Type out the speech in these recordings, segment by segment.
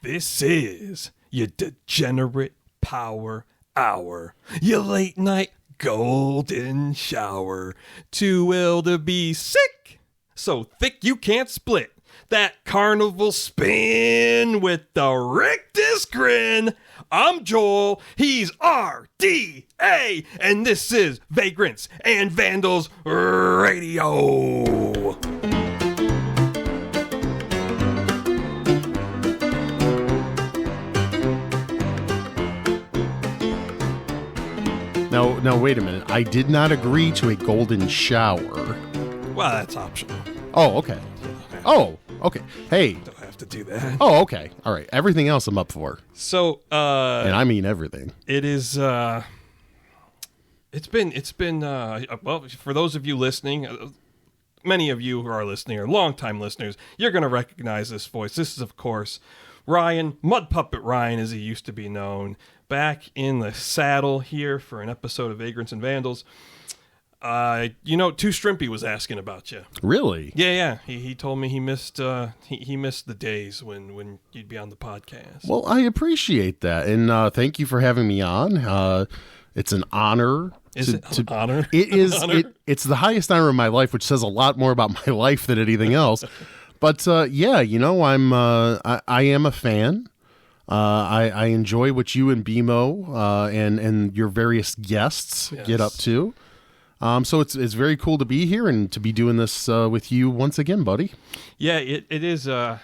This is your degenerate power hour, your late night golden shower. Too ill to be sick, so thick you can't split. That carnival spin with the rictus grin. I'm Joel, he's RDA, and this is Vagrants and Vandals Radio. Now, wait a minute. I did not agree to a golden shower. Well, that's optional. Oh, okay. Oh, okay. Hey. Don't have to do that. Oh, okay. All right. Everything else I'm up for. So, and I mean everything. It is, it's been, well, for those of you listening, many of you who are listening are longtime listeners, you're going to recognize this voice. This is, of course, Ryan, Mud Puppet Ryan, as he used to be known, back in the saddle here for an episode of Vagrants and Vandals. Too Strimpy was asking about you. Really? Yeah. He told me he missed he missed the days when you'd be on the podcast. Well, I appreciate that, and thank you for having me on. It's an honor. Is it an honor? It is. Honor? It's the highest honor of my life, which says a lot more about my life than anything else. But yeah, I am a fan. I enjoy what you and BMO and your various guests get up to. So it's very cool to be here and to be doing this with you once again, buddy. Yeah, it is. I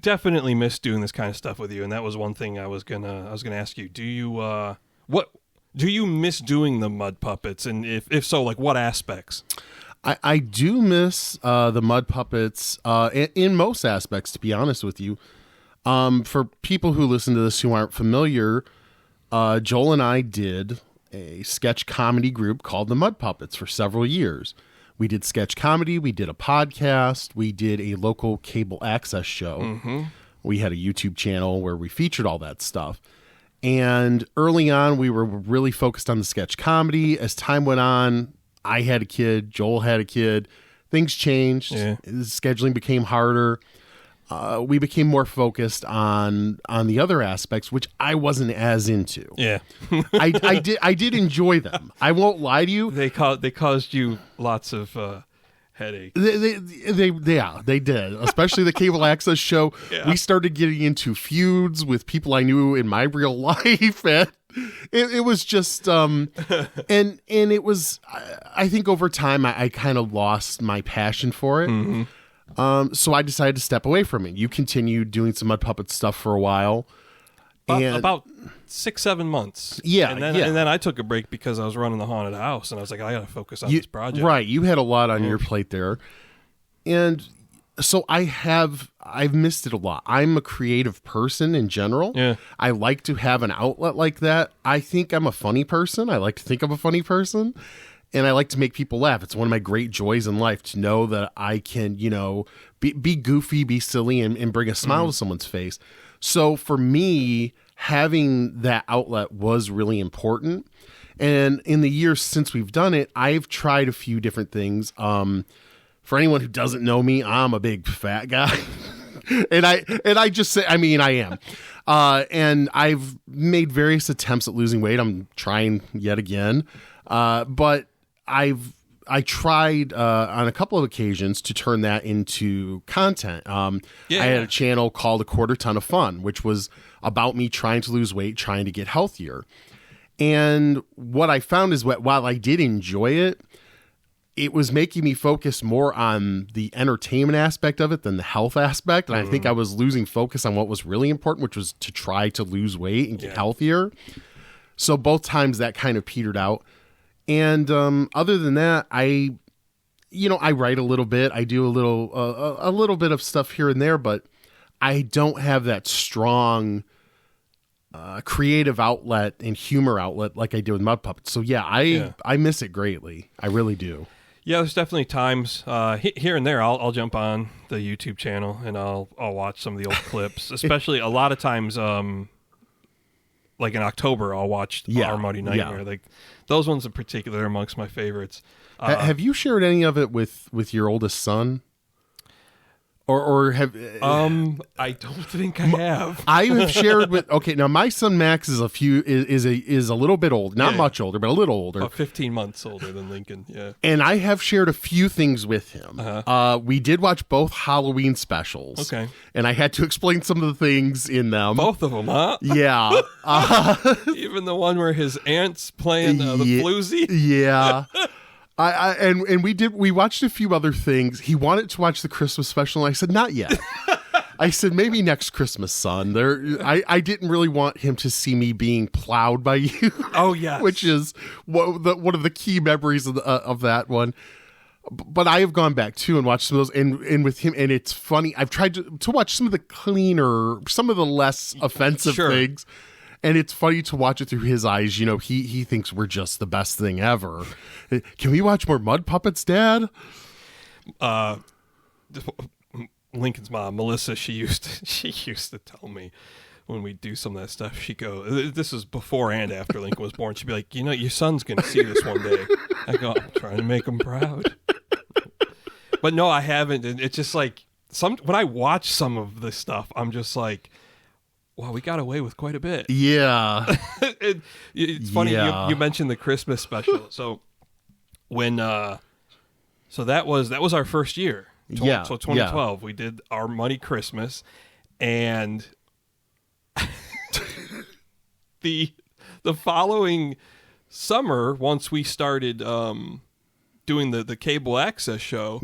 definitely miss doing this kind of stuff with you, and that was one thing I was gonna ask you. Do you miss doing the mud puppets, and if so, like what aspects? I do miss the mud puppets in most aspects, to be honest with you. For people who listen to this who aren't familiar, Joel and I did a sketch comedy group called the Mud Puppets for several years. We did sketch comedy, we did a podcast, we did a local cable access show. Mm-hmm. We had a YouTube channel where we featured all that stuff. And early on, we were really focused on the sketch comedy. As time went on, I had a kid, Joel had a kid. Things changed. Yeah. Scheduling became harder. We became more focused on the other aspects, which I wasn't as into. Yeah, I did enjoy them. I won't lie to you. They caused you lots of headache. They did. Especially the cable access show. Yeah. We started getting into feuds with people I knew in my real life, and it was just and it was. I think over time I kind of lost my passion for it. Mm-hmm. So I decided to step away from it. You continued doing some Mud Puppet stuff for a while. About 6-7 months. Yeah. And then I took a break because I was running the haunted house, and I was like, I got to focus on this project. Right. You had a lot on your plate there. And so I've missed it a lot. I'm a creative person in general. Yeah. I like to have an outlet like that. I think I'm a funny person. I like to think I'm a funny person. And I like to make people laugh. It's one of my great joys in life to know that I can, be goofy, be silly, and bring a smile to someone's face. So for me, having that outlet was really important. And in the years since we've done it, I've tried a few different things. For anyone who doesn't know me, I'm a big fat guy. and I just say, I am. And I've made various attempts at losing weight. I'm trying yet again. But I tried on a couple of occasions to turn that into content. I had a channel called A Quarter Ton of Fun, which was about me trying to lose weight, trying to get healthier. And what I found is while I did enjoy it, it was making me focus more on the entertainment aspect of it than the health aspect. And I think I was losing focus on what was really important, which was to try to lose weight and get healthier. So both times that kind of petered out. And other than that, I write a little bit. I do a little bit of stuff here and there, but I don't have that strong creative outlet and humor outlet like I do with Mud Puppets. So yeah, I miss it greatly. I really do. Yeah, there's definitely times here and there I'll jump on the YouTube channel and I'll watch some of the old clips. Especially a lot of times, like in October, I'll watch Our Muddy Nightmare. Yeah. Like those ones in particular are amongst my favorites. Have you shared any of it with your oldest son? or have I don't think I have. I have shared with now my son Max is a little bit old, not much older, but a little older. About 15 months older than Lincoln, yeah. And I have shared a few things with him. We did watch both Halloween specials. Okay. And I had to explain some of the things in them. Both of them, huh? Yeah. Even the one where his aunt's playing the floozy? Yeah. We watched a few other things. He wanted to watch the Christmas special, and I said, not yet. I said, maybe next Christmas, son. I didn't really want him to see me being plowed by you. Oh, yes. Which is one of the key memories of that one. But I have gone back, too, and watched some of those, and with him, and it's funny. I've tried to watch some of the cleaner, some of the less offensive things. And it's funny to watch it through his eyes. You know, he thinks we're just the best thing ever. Can we watch more Mud Puppets, Dad? Lincoln's mom, Melissa, she used to tell me when we do some of that stuff, she'd go, this is before and after Lincoln was born, she'd be like, your son's going to see this one day. I go, I'm trying to make him proud. But no, I haven't. And it's just like, when I watch some of this stuff, I'm just like, wow, we got away with quite a bit. Yeah. It's funny, you mentioned the Christmas special. So when so that was our first year. So 2012, we did our Money Christmas, and the following summer, once we started doing the cable access show,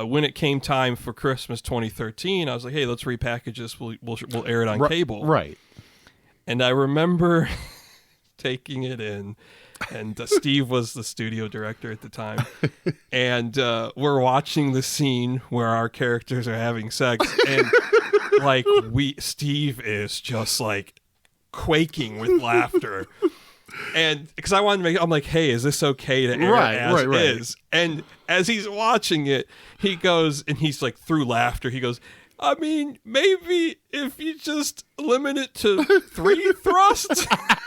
when it came time for Christmas 2013, I was like, hey, let's repackage this. We'll air it on cable. Right. And I remember taking it in, and Steve was the studio director at the time. And we're watching the scene where our characters are having sex. And like Steve is just like quaking with laughter. And because I wanted to I'm like, hey, is this okay to air as is? And as he's watching it, he goes, and he's like, through laughter, he goes, I mean, maybe if you just limit it to 3 thrusts. I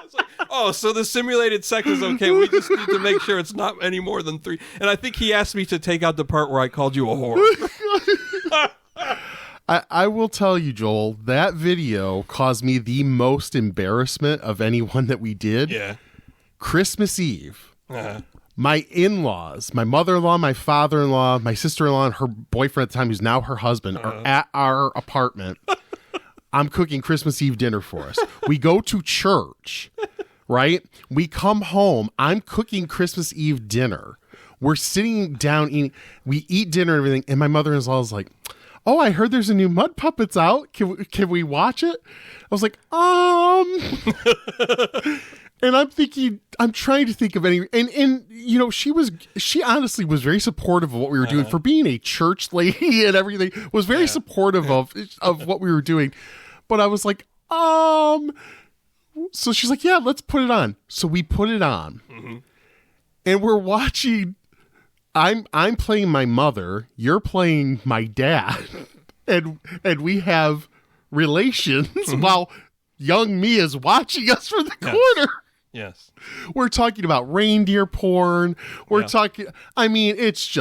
was like, oh, so the simulated sex is okay. We just need to make sure it's not any more than 3. And I think he asked me to take out the part where I called you a whore. I will tell you, Joel, that video caused me the most embarrassment of anyone that we did. Yeah. Christmas Eve. My in-laws, my mother-in-law, my father-in-law, my sister-in-law, and her boyfriend at the time, who's now her husband, are at our apartment. I'm cooking Christmas Eve dinner for us. We go to church, right? We come home. I'm cooking Christmas Eve dinner. We're sitting down eating. We eat dinner and everything, and my mother-in-law is like, oh, I heard there's a new Mud Puppets out. Can we watch it? I was like, And I'm trying to think of any, and you know, she honestly was very supportive of what we were doing for being a church lady and everything, was very supportive of what we were doing. But I was like, so she's like, yeah, let's put it on. So we put it on, and we're watching. I'm playing my mother, you're playing my dad, and we have relations while young me is watching us from the corner. Yes. We're talking about reindeer porn. We're talking, I mean, it's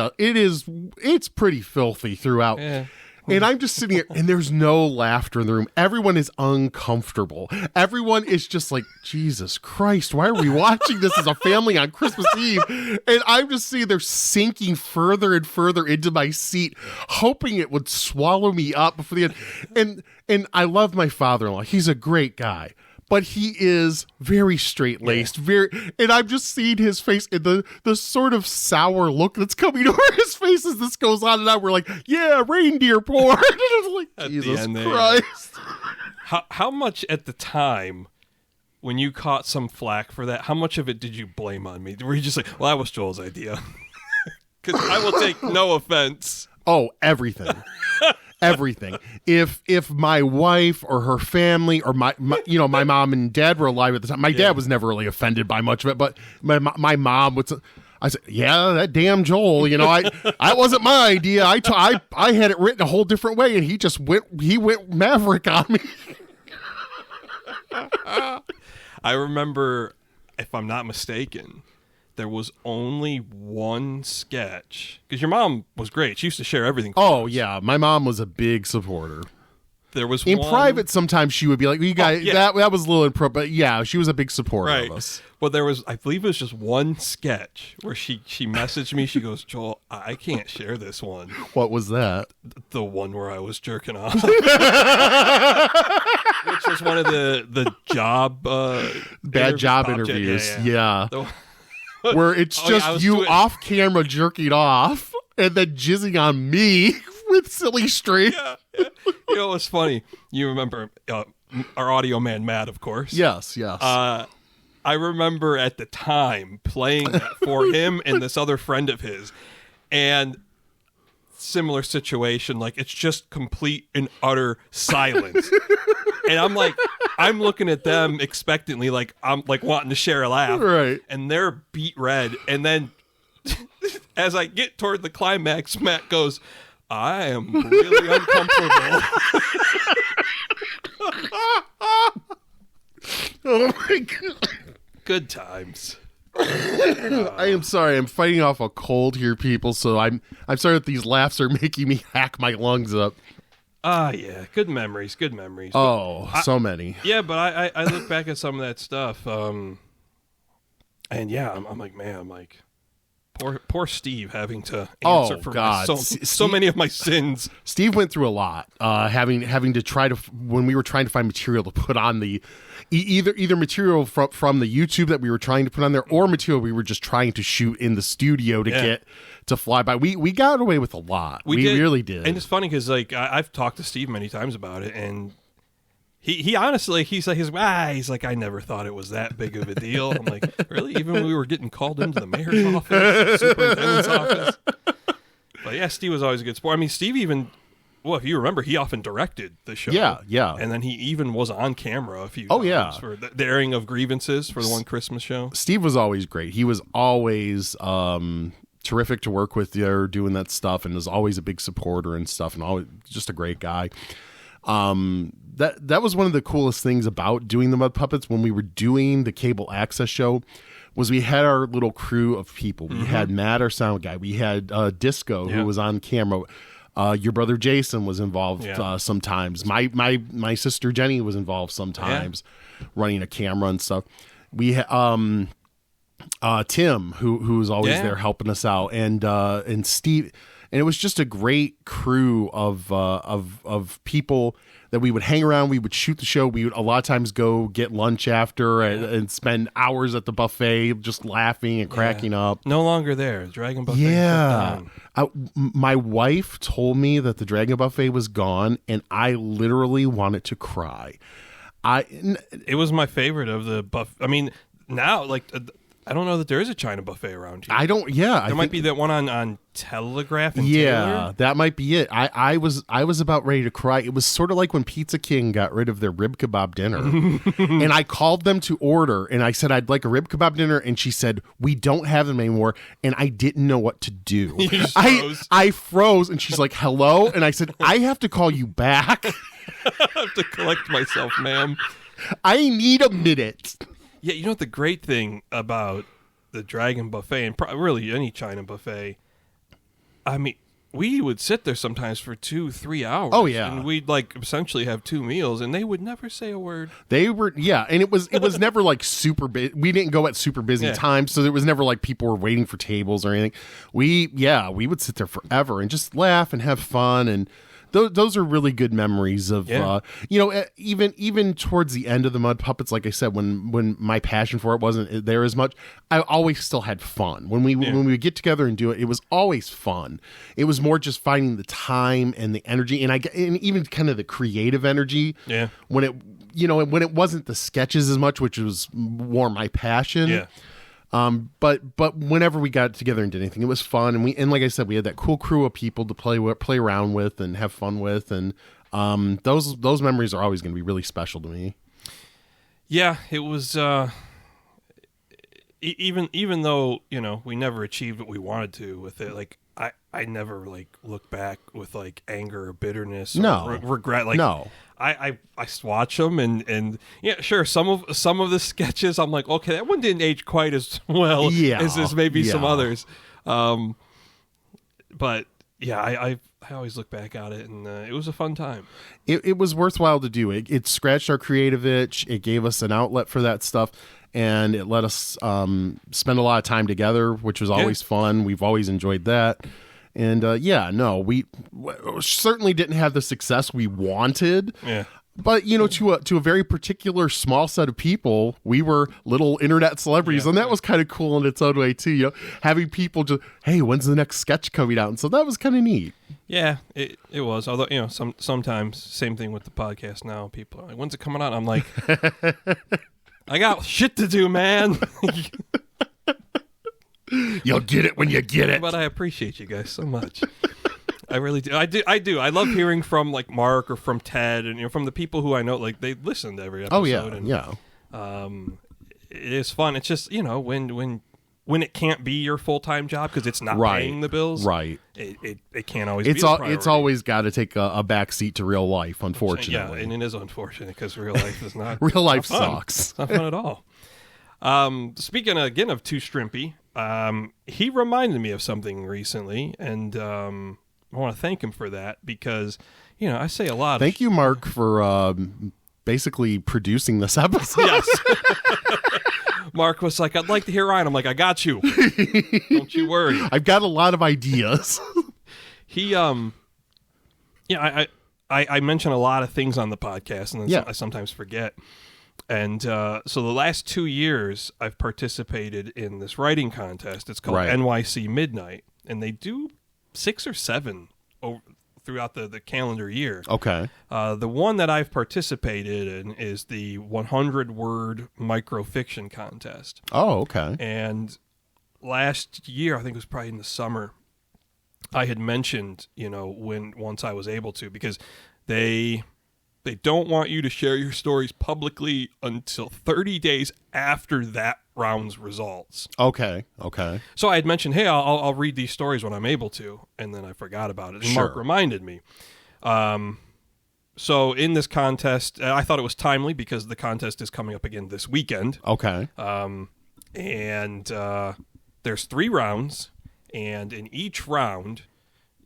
pretty filthy throughout. Yeah. And I'm just sitting here, and there's no laughter in the room. Everyone is uncomfortable. Everyone is just like, Jesus Christ, why are we watching this as a family on Christmas Eve? And I'm just sitting there sinking further and further into my seat, hoping it would swallow me up before the end. And I love my father-in-law. He's a great guy. But he is very straight-laced, and I'm just seeing his face and the sort of sour look that's coming over his face as this goes on, and we're like, yeah, reindeer porn. And I'm like, at Jesus Christ. How much at the time, when you caught some flack for that, how much of it did you blame on me? Were you just like, well, that was Joel's idea? Because I will take no offense. Oh, everything. Everything. If my wife or her family or my mom and dad were alive at the time, my dad was never really offended by much of it, but my mom would. I said, yeah, that damn Joel. You know, I wasn't my idea. I had it written a whole different way, and he went maverick on me. I remember, if I'm not mistaken, there was only one sketch, because your mom was great. She used to share everything. Oh yeah, my mom was a big supporter. There was in one... private. Sometimes she would be like, "You guys, that was a little impro," but yeah, she was a big supporter of us. Well, there was, I believe it was just one sketch where she messaged me. She goes, "Joel, I can't share this one." What was that? The one where I was jerking off, which was one of the job bad job interviews. Yeah. Where it's just you off camera jerking off and then jizzing on me with silly string. Yeah. You know, it was funny. You remember our audio man, Matt, of course. Yes. I remember at the time playing that for him and this other friend of his. And similar situation, like it's just complete and utter silence. And I'm looking at them expectantly, like I'm like wanting to share a laugh. Right. And they're beat red. And then as I get toward the climax, Matt goes, "I am really uncomfortable." Oh my God. Good times. I am sorry. I'm fighting off a cold here, people. So I'm sorry that these laughs are making me hack my lungs up. Yeah. Good memories. Good memories. Oh, so many. Yeah, but I look back at some of that stuff. And yeah, I'm like, man, I'm like, poor Steve having to answer for so many of my sins. Steve went through a lot, having to try to, when we were trying to find material to put on the either material from the YouTube that we were trying to put on there, or material we were just trying to shoot in the studio to get to fly by. We got away with a lot. We really did. And it's funny because like I've talked to Steve many times about it, and he honestly he's like, I never thought it was that big of a deal. I'm like, really? Even when we were getting called into the mayor's office, superintendent's office. But yeah, Steve was always a good sport. I mean, Steve even, well, if you remember, he often directed the show. Yeah. And then he even was on camera a few times. Oh, yeah. For the airing of Grievances for the one Christmas show. Steve was always great. He was always terrific to work with there doing that stuff, and was always a big supporter and stuff, and always just a great guy. That was one of the coolest things about doing the Mud Puppets when we were doing the cable access show, was we had our little crew of people. We had Matt, our sound guy. We had Disco, who was on camera. Your brother Jason was involved sometimes. My sister Jenny was involved sometimes, running a camera and stuff. We had Tim, who was always there helping us out, and Steve. And it was just a great crew of people that we would hang around. We would shoot the show. We would a lot of times go get lunch after and spend hours at the buffet just laughing and cracking up. No longer there. Dragon Buffet. Yeah. My wife told me that the Dragon Buffet was gone, and I literally wanted to cry. It was my favorite of the buff. I mean, now, like, I don't know that there is a China buffet around here. I don't. Yeah, there might be that one on Telegraph. And Taylor. That might be it. I was about ready to cry. It was sort of like when Pizza King got rid of their rib kebab dinner, and I called them to order, and I said I'd like a rib kebab dinner, and she said we don't have them anymore, and I didn't know what to do. You just froze. I froze, and she's like, "Hello," and I said, "I have to call you back. I have to collect myself, ma'am. I need a minute." Yeah, you know what the great thing about the Dragon Buffet, and really any China buffet, I mean, we would sit there sometimes for 2-3 hours. Oh yeah, and we'd like essentially have 2 meals, and they would never say a word. They were and it was never like super busy. We didn't go at super busy times, so there was never like people were waiting for tables or anything. We would sit there forever and just laugh and have fun, and those are really good memories of even towards the end of the Mud Puppets. Like I said, when my passion for it wasn't there as much, I always still had fun when we would get together and do it. It was always fun. It was more just finding the time and the energy, and even kind of the creative energy. Yeah, when it wasn't the sketches as much, which was more my passion. Yeah. But whenever we got together and did anything, it was fun, and like I said, we had that cool crew of people to play around with and have fun with, and those memories are always going to be really special to me. Yeah, it was. Even though we never achieved what we wanted to with it, like I never like look back with like anger or bitterness or regret. Like, no. I watch them and yeah, sure. Some of the sketches, I'm like, okay, that one didn't age quite as well as maybe some others. But yeah, I always look back at it, and it was a fun time. It was worthwhile to do. It scratched our creative itch. It gave us an outlet for that stuff, and it let us spend a lot of time together, which was always fun. We've always enjoyed that. And we certainly didn't have the success we wanted. Yeah. But, to a very particular small set of people, we were little internet celebrities. And that was kind of cool in its own way, too. Having people just, hey, when's the next sketch coming out? And so that was kind of neat. Yeah, it was. Although, sometimes, same thing with the podcast now. People are like, when's it coming out? I'm like, I got shit to do, man. You'll get it when you get it. But I appreciate you guys so much. I really do. I do. I love hearing from like Mark or from Ted and from the people who I know. Like they listen to every episode. Oh yeah, and, yeah. It is fun. It's just when it can't be your full-time job because it's not paying the bills. Right. It can't always. It's always got to take a back seat to real life. Unfortunately. Yeah, and it is unfortunate because real life is not. Real life not fun. sucks. It's not fun at all. Speaking again of Too Strimpy, he reminded me of something recently, and I want to thank him for that because, I say a lot. Thank you, Mark, for basically producing this episode. Yes. Mark was like, I'd like to hear Ryan. I'm like, I got you. Don't you worry. I've got a lot of ideas. He, I mention a lot of things on the podcast, and then I sometimes forget. And so the last 2 years, I've participated in this writing contest. It's called NYC Midnight, and they do 6 or 7 throughout the calendar year. Okay. The one that I've participated in is the 100-word microfiction contest. Oh, okay. And last year, I think it was probably in the summer, I had mentioned, once I was able to, because they don't want you to share your stories publicly until 30 days after that round's results. Okay. So I had mentioned, hey, I'll read these stories when I'm able to, and then I forgot about it. And Mark reminded me. So in this contest, I thought it was timely because the contest is coming up again this weekend. Okay. And there's 3 rounds, and in each round,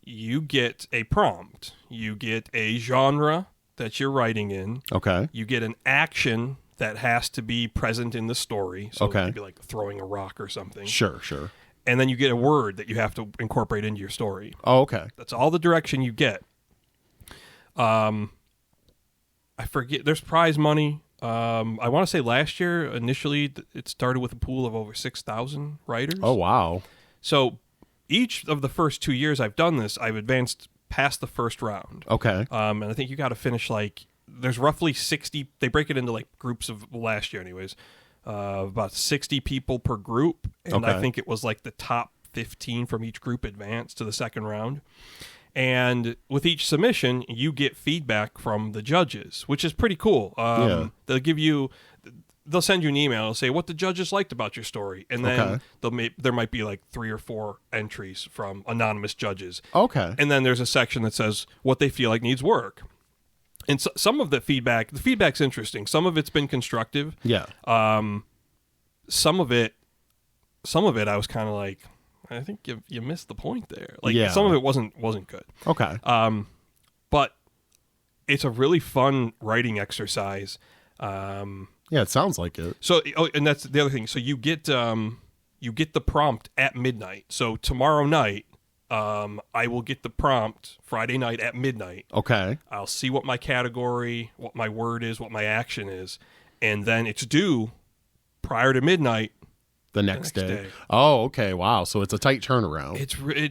you get a prompt. You get a genre that you're writing in. Okay. You get an action that has to be present in the story. So maybe like throwing a rock or something. Sure. And then you get a word that you have to incorporate into your story. Oh, okay. That's all the direction you get. I forget. There's prize money. I want to say last year, initially, it started with a pool of over 6,000 writers. Oh, wow. So each of the first 2 years I've done this, I've advanced past the first round. Okay. And I think you got to finish there's roughly 60. They break it into groups of last year, anyways. About 60 people per group, and I think it was the top 15 from each group advanced to the second round. And with each submission, you get feedback from the judges, which is pretty cool. They'll send you an email and say what the judges liked about your story, and then there might be 3 or 4 entries from anonymous judges. Okay. And then there's a section that says what they feel like needs work. And so, some of the feedback's interesting. Some of it's been constructive. Yeah. Some of it I was kind of like, I think you missed the point there. Some of it wasn't good. Okay. But it's a really fun writing exercise. Yeah, it sounds like it. So, and that's the other thing. So you get the prompt at midnight. So tomorrow night, I will get the prompt Friday night at midnight. Okay. I'll see what my category, what my word is, what my action is, and then it's due prior to midnight. The next day. Oh, okay. Wow. So it's a tight turnaround.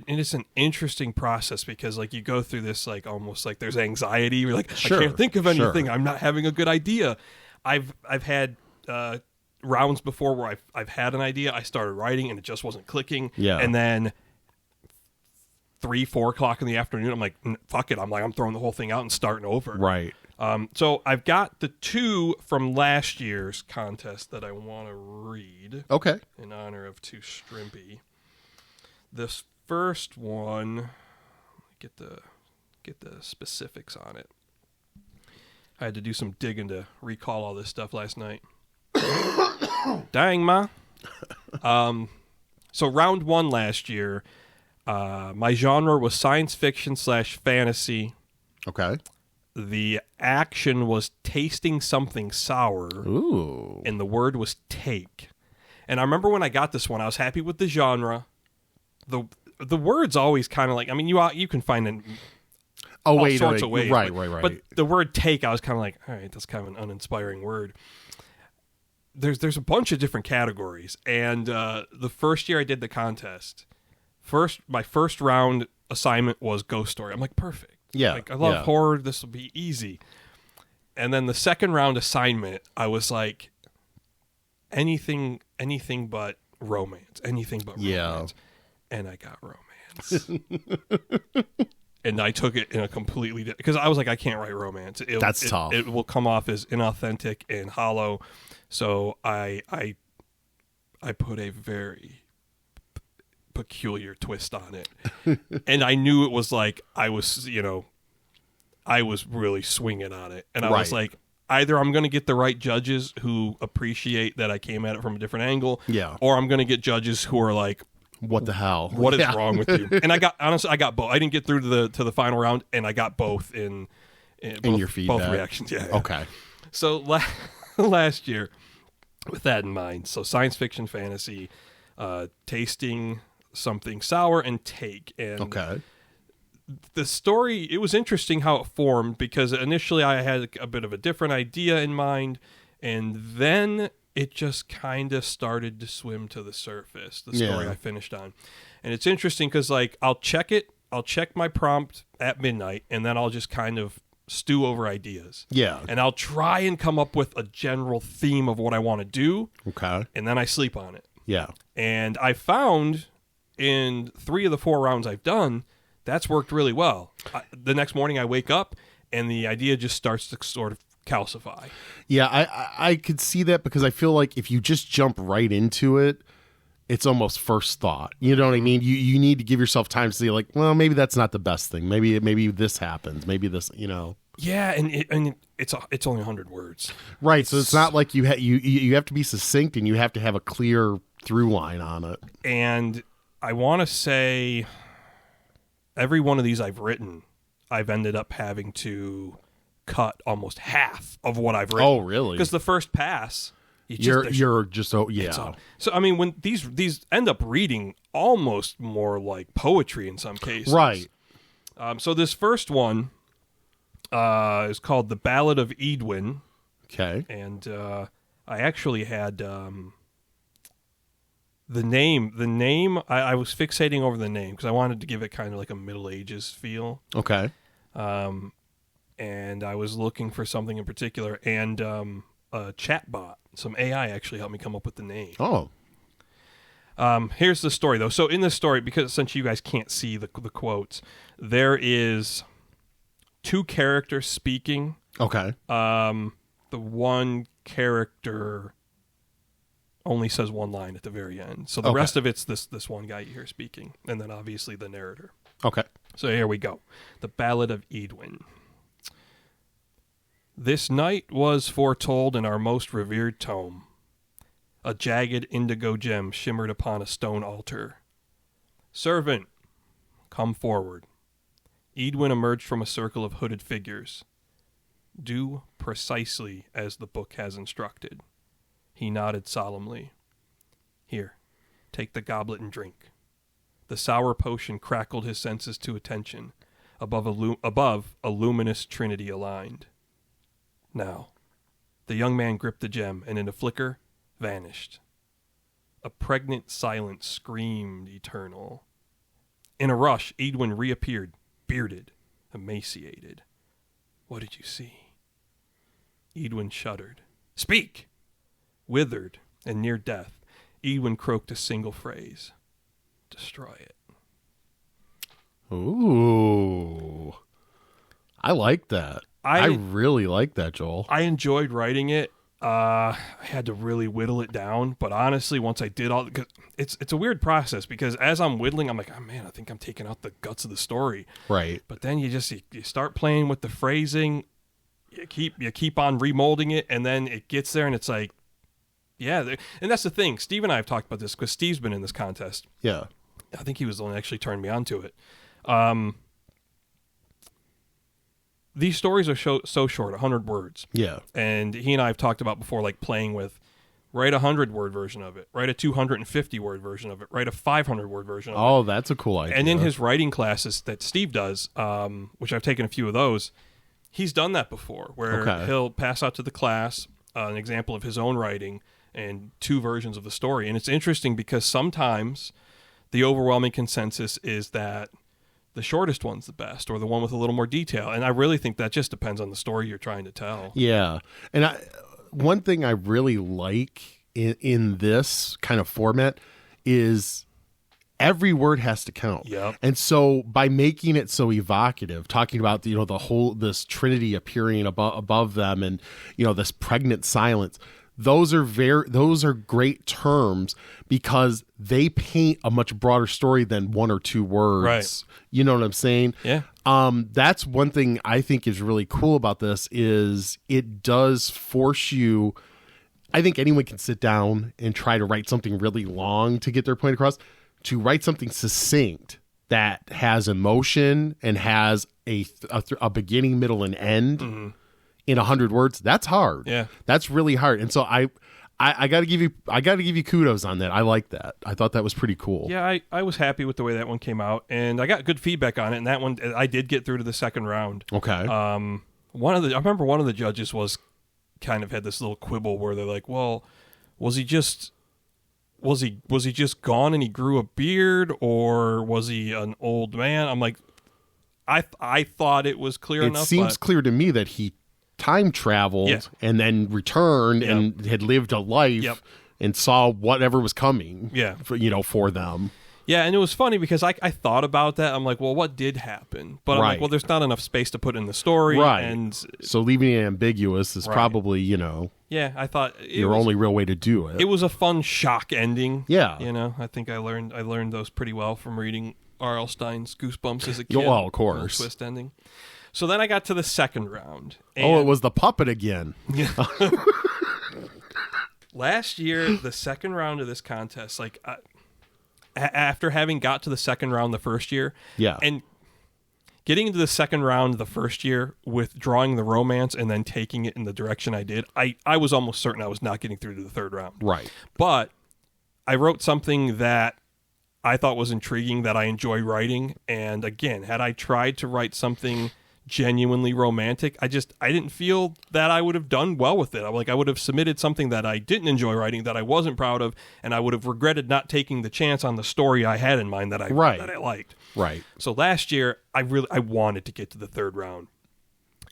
It's an interesting process because you go through this almost there's anxiety. You're I can't think of anything. I'm not having a good idea. I've had rounds before where I've had an idea. I started writing and it just wasn't clicking. Yeah. And then 3-4 o'clock in the afternoon, I'm like, fuck it. I'm throwing the whole thing out and starting over. Right. So I've got the 2 from last year's contest that I want to read. Okay. In honor of Too Strimpy. This first one, get the specifics on it. I had to do some digging to recall all this stuff last night. Dang, ma. So round 1 last year, my genre was science fiction / fantasy. Okay. The action was tasting something sour. Ooh. And the word was take. And I remember when I got this one, I was happy with the genre. The word's always kind of like, I mean, you can find it all sorts of ways. Right. But the word take, I was kind of like, all right, that's kind of an uninspiring word. There's a bunch of different categories. And the first year I did the contest, my first round assignment was Ghost Story. I'm like, perfect. Yeah. Like, I love horror. This will be easy. And then the second round assignment, I was like, anything but romance. Anything but romance. And I got romance. And I took it in a completely different... Because I was like, I can't write romance. That's tough. It will come off as inauthentic and hollow. So I put a very peculiar twist on it. And I knew it was like, I was really swinging on it. And I was like, either I'm going to get the right judges who appreciate that I came at it from a different angle, or I'm going to get judges who are like, what the hell? What is wrong with you? And I got both. I didn't get through to the final round, and I got both in your feedback. Both reactions. Yeah. Okay. So last year, with that in mind, so science fiction, fantasy, tasting something sour, and take. And the story, it was interesting how it formed, because initially I had a bit of a different idea in mind, and then it just kind of started to swim to the surface, the story I finished on. And it's interesting because, like, I'll check my prompt at midnight, and then I'll just kind of stew over ideas. Yeah. And I'll try and come up with a general theme of what I want to do. Okay. And then I sleep on it. Yeah. And I found in 3 of the 4 rounds I've done, that's worked really well. The next morning I wake up, and the idea just starts to sort of calcify. Yeah, I could see that, because I feel like if you just jump right into it, it's almost first thought. You know what I mean? You need to give yourself time to say, like, well, maybe that's not the best thing. Maybe this happens. Maybe this, Yeah, and it's only 100 words. Right, so it's not like you have to be succinct, and you have to have a clear through line on it. And I want to say every one of these I've written, I've ended up having to cut almost half of what I've written. Oh, really? Because the first pass, you're just so So I mean, when these end up reading almost more like poetry in some cases, right? So this first one is called "The Ballad of Edwin." Okay, and I actually had the name. I was fixating over the name because I wanted to give it kind of like a Middle Ages feel. Okay. And I was looking for something in particular, and a chatbot, some AI actually helped me come up with the name. Oh. Here's the story, though. So in this story, because since you guys can't see the quotes, there is 2 characters speaking. Okay. The one character only says one line at the very end. So the rest of it's this one guy you hear speaking, and then obviously the narrator. Okay. So here we go. The Ballad of Edwin. This night was foretold in our most revered tome. A jagged indigo gem shimmered upon a stone altar. Servant, come forward. Edwin emerged from a circle of hooded figures. Do precisely as the book has instructed. He nodded solemnly. Here, take the goblet and drink. The sour potion crackled his senses to attention. Above a luminous trinity aligned. Now, the young man gripped the gem, and in a flicker, vanished. A pregnant silence screamed eternal. In a rush, Edwin reappeared, bearded, emaciated. What did you see? Edwin shuddered. Speak! Withered and near death, Edwin croaked a single phrase. Destroy it. Ooh. I like that. I really like that, Joel. I enjoyed writing it. I had to really whittle it down, but honestly, once I did all, it's a weird process, because as I'm whittling, I'm like, oh man, I think I'm taking out the guts of the story. Right. But then you start playing with the phrasing. you keep on remolding it, and then it gets there, and it's like, yeah. And that's the thing. Steve and I have talked about this because Steve's been in this contest. Yeah. I think he was the one that actually turned me on to it. These stories are so short, 100 words. Yeah. And he and I have talked about before, like playing with, write a 100-word version of it, write a 250-word version of it, write a 500-word version of it. Oh, that's a cool idea. And in his writing classes that Steve does, which I've taken a few of those, he's done that before, where he'll pass out to the class an example of his own writing and 2 versions of the story. And it's interesting because sometimes the overwhelming consensus is that the shortest one's the best, or the one with a little more detail. And I really think that just depends on the story you're trying to tell. Yeah. And one thing I really like in this kind of format is every word has to count. Yep. And so by making it so evocative, talking about, the whole, this Trinity appearing above them, and, this pregnant silence, those are great terms because they paint a much broader story than 1 or 2 words. Right. You know what I'm saying? Yeah. That's one thing I think is really cool about this is it does force you. I think anyone can sit down and try to write something really long to get their point across. To write something succinct that has emotion and has a beginning, middle, and end in 100 words, that's hard. Yeah, that's really hard. And so I gotta give you kudos on that. I like that. I thought that was pretty cool. Yeah, I was happy with the way that one came out, and I got good feedback on it. And that one, I did get through to the second round. Okay. I remember one of the judges was kind of had this little quibble where they're like, "Well, was he just gone and he grew a beard, or was he an old man?" I'm like, I thought it was clear enough. It seems clear to me that he time traveled and then returned and had lived a life and saw whatever was coming. Yeah, for them. Yeah, and it was funny because I thought about that. I'm like, well, what did happen? But I'm like, well, there's not enough space to put in the story. Right. And so leaving it ambiguous is probably, Yeah, I thought your only real way to do it. It was a fun shock ending. Yeah. I think I learned those pretty well from reading R.L. Stein's Goosebumps as a kid. Well, of course. Twist ending. So then I got to the second round. It was the puppet again. Last year, the second round of this contest, like after having got to the second round the first year, and getting into the second round the first year with drawing the romance and then taking it in the direction I did, I was almost certain I was not getting through to the third round. Right. But I wrote something that I thought was intriguing, that I enjoy writing. And again, had I tried to write something genuinely romantic, I didn't feel that I would have done well with it. I would have submitted something that I didn't enjoy writing, that I wasn't proud of, and I would have regretted not taking the chance on the story I had in mind that I liked. Right. So last year, I wanted to get to the third round,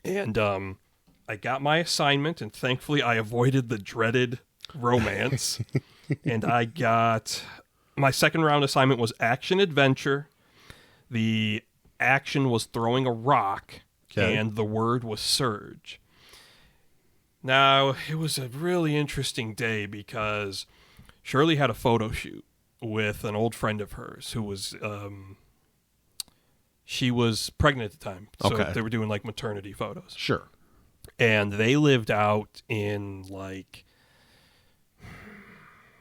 and I got my assignment, and thankfully I avoided the dreaded romance, and I got my second round assignment was action adventure. The action was throwing a rock, and the word was surge. Now, it was a really interesting day because Shirley had a photo shoot with an old friend of hers who was, she was pregnant at the time. So they were doing like maternity photos. Sure. And they lived out in like,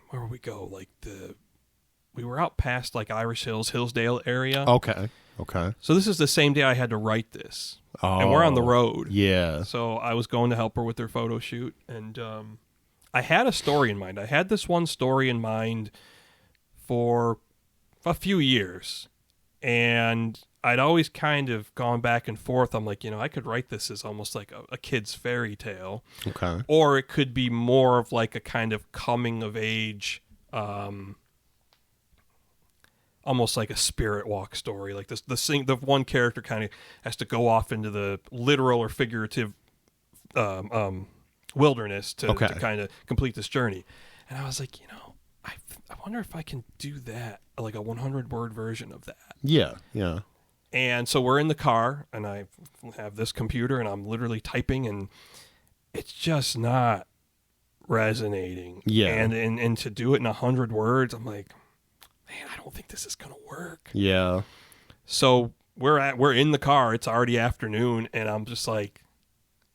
where would we go? Like we were out past like Irish Hills, Hillsdale area. Okay. So this is the same day I had to write this. And we're on the road. Yeah. So I was going to help her with her photo shoot. And I had a story in mind. I had this one story in mind for a few years. And I'd always kind of gone back and forth. I'm like, I could write this as almost like a kid's fairy tale. Okay. Or it could be more of like a kind of coming of age, almost like a spirit walk story. Like the one character kind of has to go off into the literal or figurative wilderness to kind of complete this journey. And I was like, I wonder if I can do that, like a 100-word version of that. Yeah. And so we're in the car, and I have this computer, and I'm literally typing, and it's just not resonating. Yeah. And to do it in 100 words, I'm like, man, I don't think this is going to work. Yeah. So we're in the car. It's already afternoon, and I'm just like,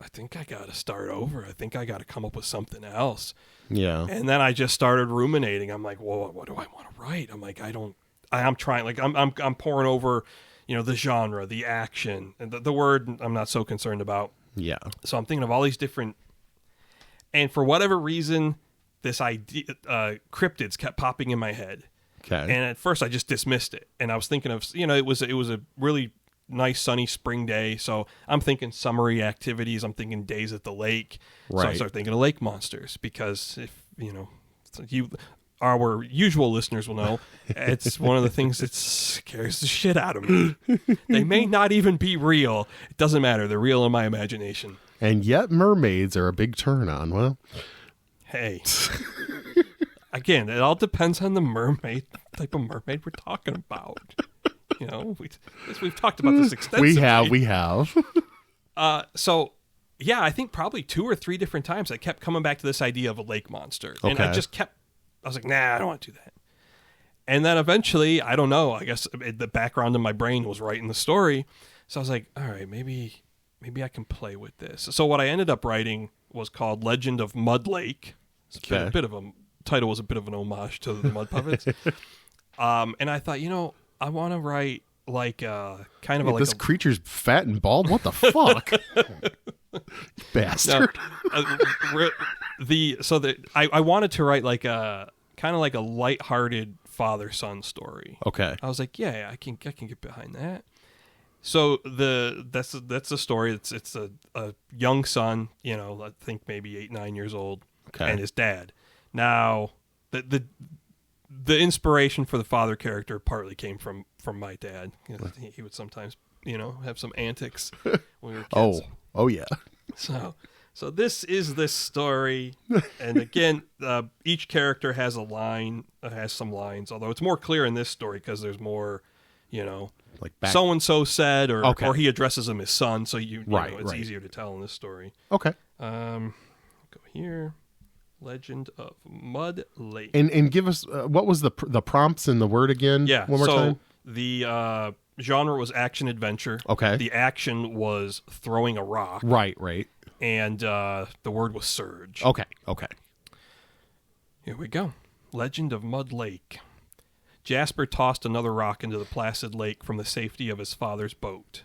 I think I got to start over. I think I got to come up with something else. Yeah. And then I just started ruminating. I'm like, well, what do I want to write? I'm like, I'm trying, like, I'm pouring over, the genre, the action, and the word I'm not so concerned about. Yeah. So I'm thinking of all these different, and for whatever reason, this idea, cryptids kept popping in my head. Okay. And at first I just dismissed it. And I was thinking of, it was a really nice sunny spring day. So I'm thinking summery activities. I'm thinking days at the lake. Right. So I started thinking of lake monsters because if, our usual listeners will know, it's one of the things that scares the shit out of me. They may not even be real. It doesn't matter. They're real in my imagination. And yet mermaids are a big turn on. Well, hey, again, it all depends on the type of mermaid we're talking about. We've talked about this extensively. We have. So, yeah, I think probably 2 or 3 different times I kept coming back to this idea of a lake monster. And I was like, nah, I don't want to do that. And then eventually, I don't know, I guess the background in my brain was right in the story. So I was like, all right, maybe I can play with this. So what I ended up writing was called Legend of Mud Lake. It's a bit of a title was a bit of an homage to the Mud Puppets. And I thought, I want to write like kind of this creature's fat and bald. What the fuck, bastard! I wanted to write like a kind of like a lighthearted father-son story. Okay, I was like, yeah, I can get behind that. So that's the story. It's a young son, I think maybe 8-9 years old, and his dad. Now the inspiration for the father character partly came from my dad. He would sometimes, have some antics when we were kids. Oh yeah. So this is this story, and again, each character has some lines. Although it's more clear in this story because there's more, like so and so said, or he addresses him as son, so it's easier to tell in this story. Okay. Go here. Legend of Mud Lake. And give us what was the prompts and the word again? Yeah. One more time. The genre was action adventure. Okay. The action was throwing a rock. Right. And the word was surge. Okay. Here we go. Legend of Mud Lake. Jasper tossed another rock into the placid lake from the safety of his father's boat.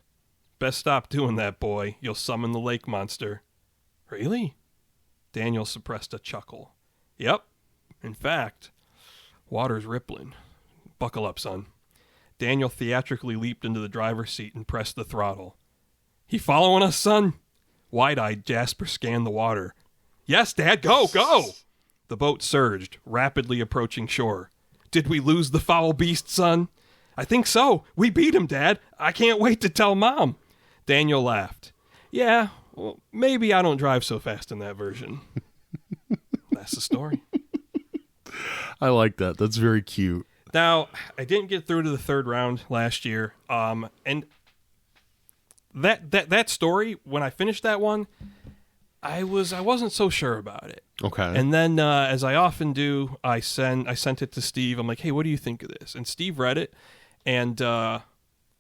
Best stop doing that, boy. You'll summon the lake monster. Really? Daniel suppressed a chuckle. Yep. In fact, water's rippling. Buckle up, son. Daniel theatrically leaped into the driver's seat and pressed the throttle. He following us, son? Wide-eyed, Jasper scanned the water. Yes, Dad, go! The boat surged, rapidly approaching shore. Did we lose the foul beast, son? I think so. We beat him, Dad. I can't wait to tell Mom. Daniel laughed. Yeah, well, maybe I don't drive so fast in that version. That's the story. I like that. That's very cute. Now, I didn't get through to the 3rd round last year, and that story, when I finished that one, I wasn't so sure about it. Okay. And then, as I often do, I sent it to Steve. I'm like, hey, what do you think of this? And Steve read it, and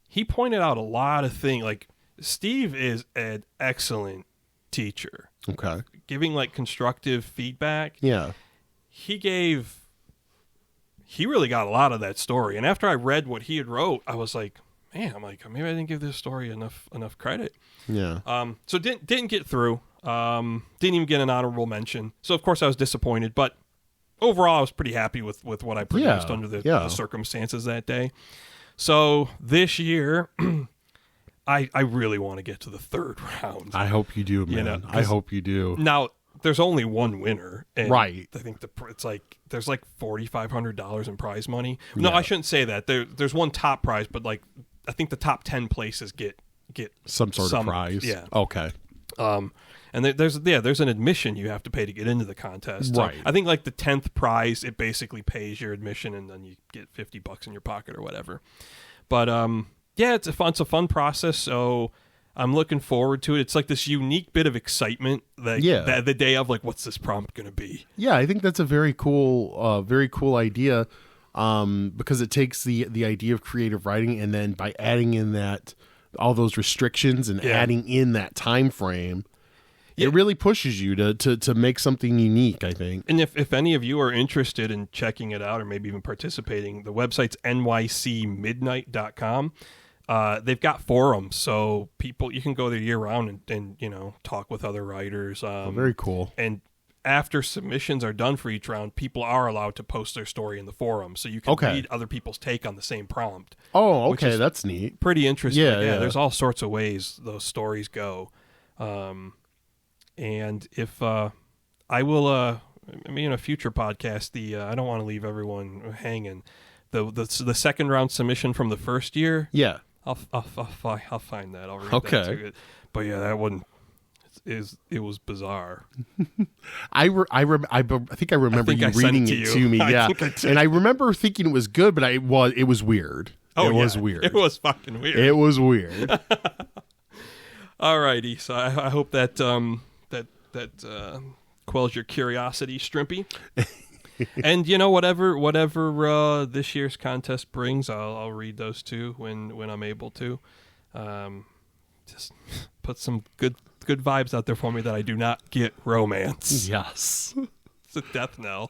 he pointed out a lot of things. Like, Steve is an excellent teacher. Okay. Giving, like, constructive feedback. Yeah. He really got a lot of that story. And after I read what he had wrote, I was like, man, maybe I didn't give this story enough credit. Yeah. So didn't get through. Didn't even get an honorable mention. So of course I was disappointed, but overall I was pretty happy with what I produced under the circumstances that day. So this year, I really want to get to the 3rd round. I hope you do, man. I hope you do. Now, there's only one winner. And right. I think it's like there's like $4,500 in prize money. No, I shouldn't say that. There's one top prize, but like I think the top 10 places get some sort of prize. Yeah. Okay. And there's an admission you have to pay to get into the contest. Right. So I think like the 10th prize, it basically pays your admission, and then you get $50 in your pocket or whatever. But yeah, it's a fun process. So I'm looking forward to it. It's like this unique bit of excitement that the day of, like, what's this prompt going to be? Yeah, I think that's a very cool idea, because it takes the idea of creative writing, and then by adding in all those restrictions and adding in that time frame, It really pushes you to make something unique, I think. And if any of you are interested in checking it out or maybe even participating, the website's nycmidnight.com. They've got forums, so you can go there year round and talk with other writers. Very cool. And after submissions are done for each round, people are allowed to post their story in the forum, so you can read other people's take on the same prompt. Oh, okay, that's neat. Pretty interesting. Yeah. There's all sorts of ways those stories go. And if I will, maybe in a future podcast, I don't want to leave everyone hanging. The second round submission from the first year. Yeah, I'll find that. I'll read okay. that too. But yeah, that one it was bizarre. I think I remember you reading it to me. Yeah, and I remember thinking it was good, but it was weird. Oh, it was weird. It was fucking weird. It was weird. Alrighty, so I hope that quells your curiosity, Strimpy. And whatever this year's contest brings, I'll read those too when I'm able to. Just put some good vibes out there for me that I do not get romance. Yes, it's a death knell.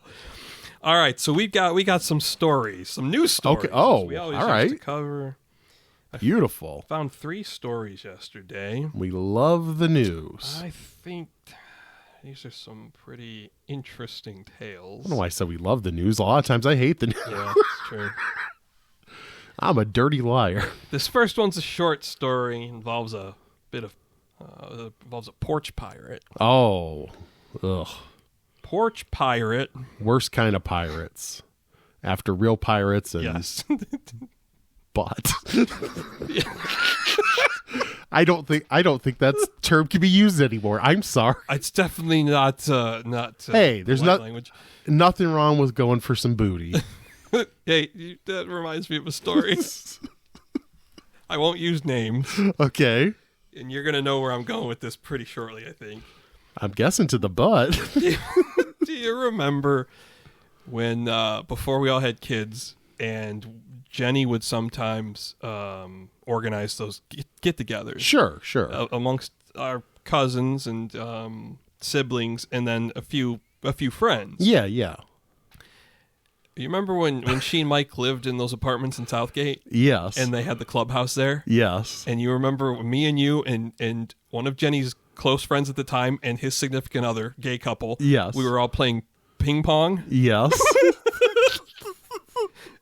All right, so we got some stories, some news stories. Okay. Oh, we always all used right. to cover. Beautiful. Found 3 stories yesterday. We love the news. I think these are some pretty interesting tales. I don't know why I said we love the news. A lot of times I hate the news. Yeah, it's true. I'm a dirty liar. This first one's a short story. Involves a porch pirate. Oh, ugh. Porch pirate. Worst kind of pirates. After real pirates and yes. But I don't think that term can be used anymore. I'm sorry. It's definitely not. Hey, there's language. Nothing wrong with going for some booty. Hey, that reminds me of a story. I won't use names. Okay. And you're gonna know where I'm going with this pretty shortly, I think. I'm guessing to the butt. Do you remember when before we all had kids and Jenny would sometimes organize those get-togethers? Sure. Amongst our cousins and siblings, and then a few friends. Yeah. You remember when she and Mike lived in those apartments in Southgate? Yes. And they had the clubhouse there? Yes. And you remember me and you and one of Jenny's close friends at the time and his significant other, gay couple. Yes. We were all playing ping pong. Yes.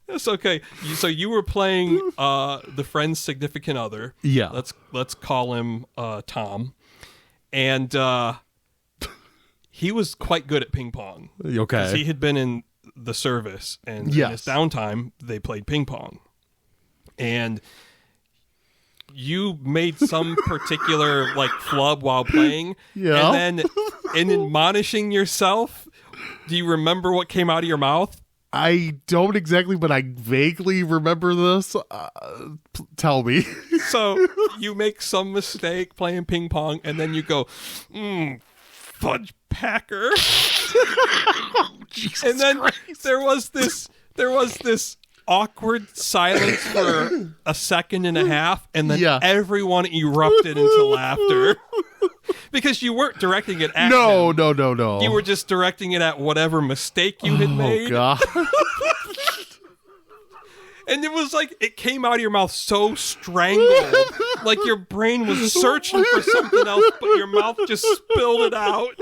That's okay. So you were playing the friend's significant other. Yeah. Let's call him Tom. And he was quite good at ping pong. Okay. He had been in the service, and in his downtime, they played ping pong. And you made some particular flub while playing. Yeah. And then in admonishing yourself, do you remember what came out of your mouth? I don't exactly, but I vaguely remember this. Tell me. So you make some mistake playing ping pong, and then you go, fudge packer. Jesus and then Christ. there was this awkward silence for a second and a half, and then everyone erupted into laughter. Because you weren't directing it at him. No. You were just directing it at whatever mistake you had made. Oh, God. And it was like, it came out of your mouth so strangled. Like your brain was searching for something else, but your mouth just spilled it out.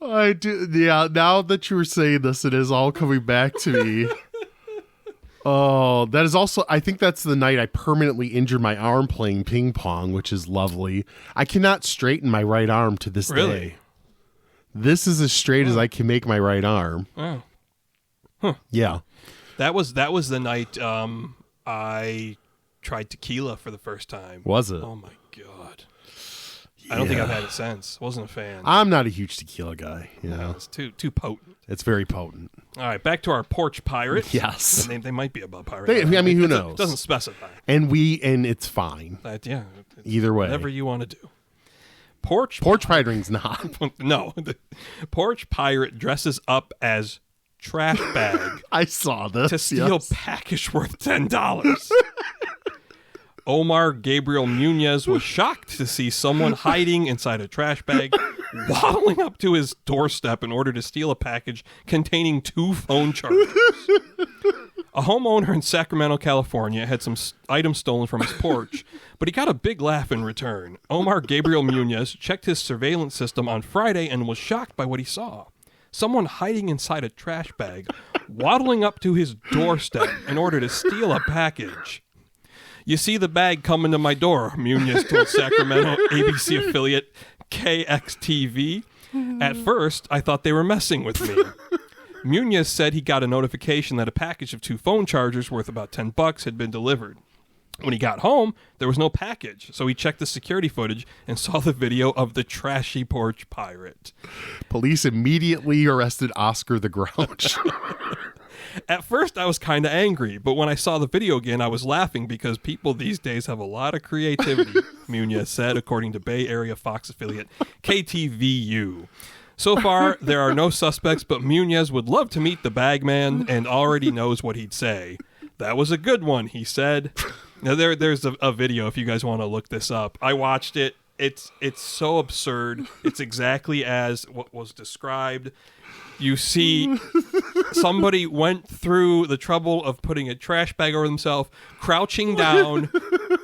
I do. Yeah, now that you were saying this, it is all coming back to me. Oh, that is also, I think that's the night I permanently injured my arm playing ping pong, which is lovely. I cannot straighten my right arm to this day. This is as straight as I can make my right arm. Oh. Huh. Yeah. That was the night I tried tequila for the first time. Was it? Oh my God. I don't think I've had it since. Wasn't a fan. I'm not a huge tequila guy. No, it's too potent. It's very potent. All right, back to our porch pirates. Yes. They might be above pirate. Who knows? It doesn't specify. And it's fine. It's either way. Whatever you want to do. Porch pirating's not. No. The porch pirate dresses up as trash bag. I saw this. To steal package worth $10. Omar Gabriel Munez was shocked to see someone hiding inside a trash bag, waddling up to his doorstep in order to steal a package containing 2 phone chargers. A homeowner in Sacramento, California, had some items stolen from his porch, but he got a big laugh in return. Omar Gabriel Munez checked his surveillance system on Friday and was shocked by what he saw. Someone hiding inside a trash bag, waddling up to his doorstep in order to steal a package. You see the bag coming to my door, Munez told Sacramento ABC affiliate KXTV. At first, I thought they were messing with me. Munez said he got a notification that a package of 2 phone chargers worth about $10 had been delivered. When he got home, there was no package, so he checked the security footage and saw the video of the trashy porch pirate. Police immediately arrested Oscar the Grouch. At first, I was kind of angry, but when I saw the video again, I was laughing because people these days have a lot of creativity, Munez said, according to Bay Area Fox affiliate KTVU. So far, there are no suspects, but Munez would love to meet the bagman and already knows what he'd say. That was a good one, he said. Now, there's a video if you guys want to look this up. I watched it. It's so absurd. It's exactly as what was described. You see somebody went through the trouble of putting a trash bag over themselves, crouching down,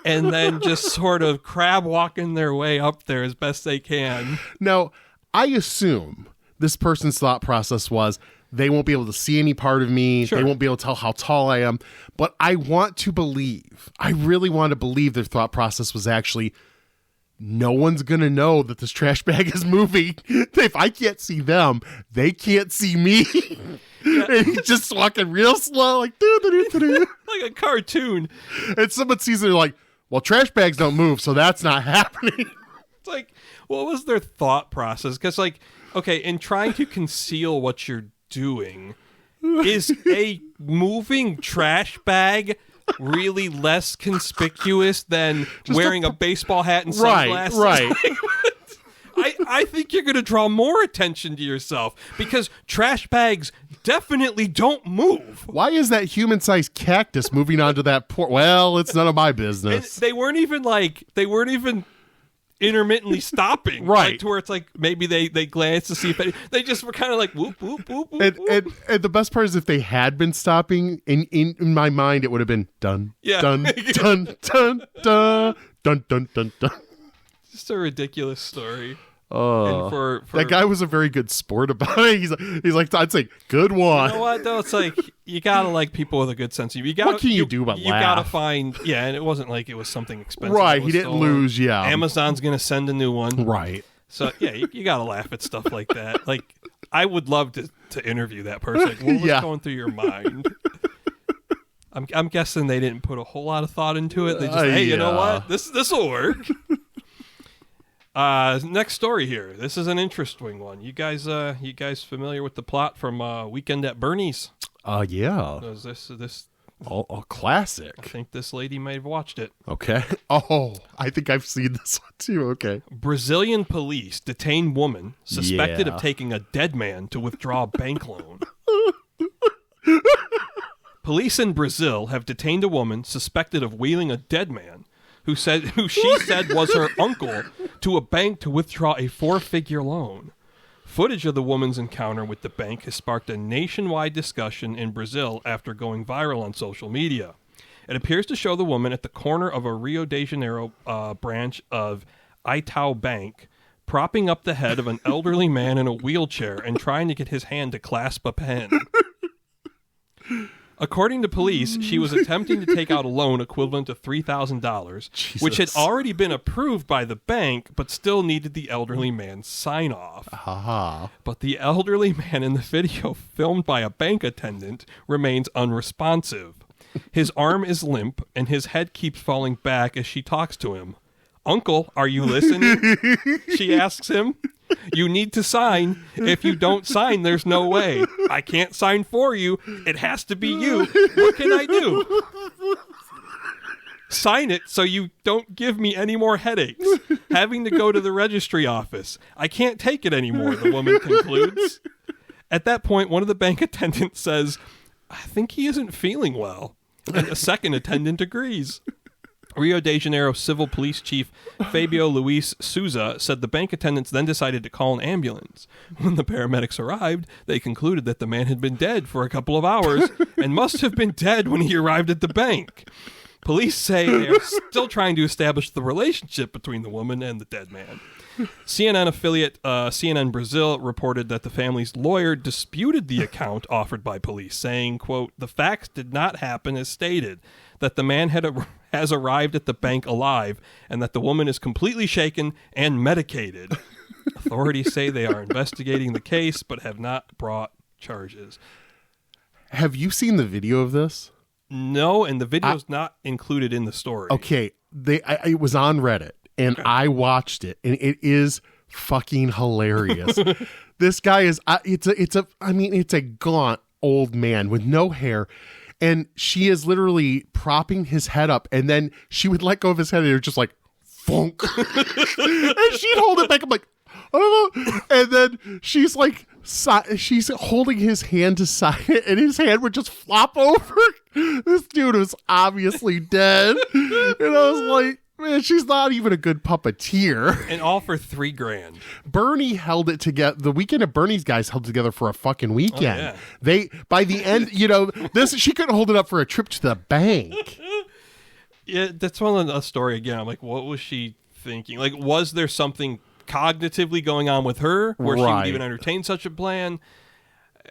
and then just sort of crab walking their way up there as best they can. Now, I assume this person's thought process was, they won't be able to see any part of me. Sure. They won't be able to tell how tall I am. But I really want to believe their thought process was actually, no one's going to know that this trash bag is moving. If I can't see them, they can't see me. Yeah. And he's just walking real slow, like, like a cartoon. And someone sees it, they're like, well, trash bags don't move, so that's not happening. It's like, what was their thought process? Because, like, okay, in trying to conceal what you're doing, is a moving trash bag really less conspicuous than just wearing a baseball hat and sunglasses? Right. I think you're going to draw more attention to yourself because trash bags definitely don't move. Why is that human-sized cactus moving onto that port? Well, it's none of my business. And they weren't even intermittently stopping, right? Like, to where it's like maybe they glanced to see if they just were kind of like whoop whoop whoop whoop. And the best part is if they had been stopping, in my mind it would have been dun dun dun dun dun dun dun dun dun. Just a ridiculous story. And for that guy was a very good sport about it. He's like I'd say good one. You know what though? It's like you gotta like people with a good sense of humor. What can you do but laugh? You gotta find and it wasn't like it was something expensive. Right, he didn't lose. Yeah, Amazon's gonna send a new one. Right. So yeah, you gotta laugh at stuff like that. Like I would love to interview that person. Like, what was going through your mind? I'm guessing they didn't put a whole lot of thought into it. They just hey, you know what? This will work. Next story here. This is an interesting one. You guys familiar with the plot from Weekend at Bernie's? Yeah. Was this a classic? I think this lady may have watched it. Okay. Oh, I think I've seen this one too. Okay. Brazilian police detain woman suspected of taking a dead man to withdraw a bank loan. Police in Brazil have detained a woman suspected of wheeling a dead man who she said was her uncle to a bank to withdraw a 4-figure loan. Footage of the woman's encounter with the bank has sparked a nationwide discussion in Brazil after going viral on social media. It appears to show the woman at the corner of a Rio de Janeiro branch of Itaú Bank, propping up the head of an elderly man in a wheelchair and trying to get his hand to clasp a pen. According to police, she was attempting to take out a loan equivalent to $3,000, which had already been approved by the bank, but still needed the elderly man's sign-off. But the elderly man in the video, filmed by a bank attendant, remains unresponsive. His arm is limp, and his head keeps falling back as she talks to him. "Uncle, are you listening?" she asks him. "You need to sign. If you don't sign, there's no way. I can't sign for you. It has to be you. What can I do?" "Sign it so you don't give me any more headaches. Having to go to the registry office. I can't take it anymore," the woman concludes. At that point, one of the bank attendants says, "I think he isn't feeling well." And a second attendant agrees. Rio de Janeiro Civil Police Chief Fabio Luis Souza said the bank attendants then decided to call an ambulance. When the paramedics arrived, they concluded that the man had been dead for a couple of hours and must have been dead when he arrived at the bank. Police say they are still trying to establish the relationship between the woman and the dead man. CNN affiliate CNN Brazil reported that the family's lawyer disputed the account offered by police, saying, quote, "The facts did not happen as stated, that the man has arrived at the bank alive, and that the woman is completely shaken and medicated." Authorities say they are investigating the case, but have not brought charges. Have you seen the video of this? No, and the video is not included in the story. Okay, it was on Reddit. And okay. I watched it, and it is fucking hilarious. This guy is, it's a gaunt old man with no hair, and she is literally propping his head up, and then she would let go of his head, and it was just like, funk. And she'd hold it back. I'm like, I don't know. And then she's like, she's holding his hand aside, and his hand would just flop over. This dude was obviously dead. And I was like, man, she's not even a good puppeteer. And all for $3,000. Bernie held it together. The weekend at Bernie's guys held together for a fucking weekend. Oh, yeah. They, by the end, she couldn't hold it up for a trip to the bank. Yeah, that's one of the story again. I'm like, what was she thinking? Like, was there something cognitively going on with her where she would even entertain such a plan?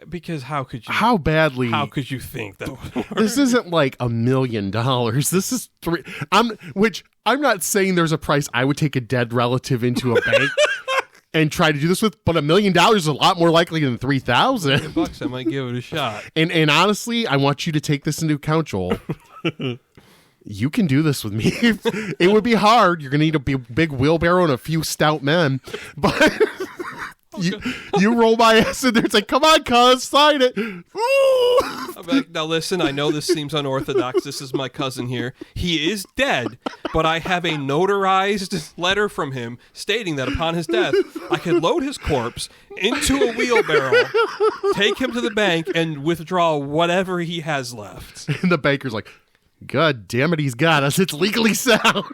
Because how could you? How badly? How could you think that? This isn't like $1 million. This is I'm not saying there's a price I would take a dead relative into a bank and try to do this with, but $1 million is a lot more likely than $3,000. $1,000, I might give it a shot. And honestly, I want you to take this into account, Joel. You can do this with me. It would be hard. You're gonna need a big wheelbarrow and a few stout men, but. You roll my ass in there and say, "Come on, cuz, sign it." I'm like, now listen, I know this seems unorthodox. This is my cousin here. He is dead, but I have a notarized letter from him stating that upon his death, I can load his corpse into a wheelbarrow, take him to the bank, and withdraw whatever he has left. And the banker's like, "God damn it, he's got us. It's legally sound."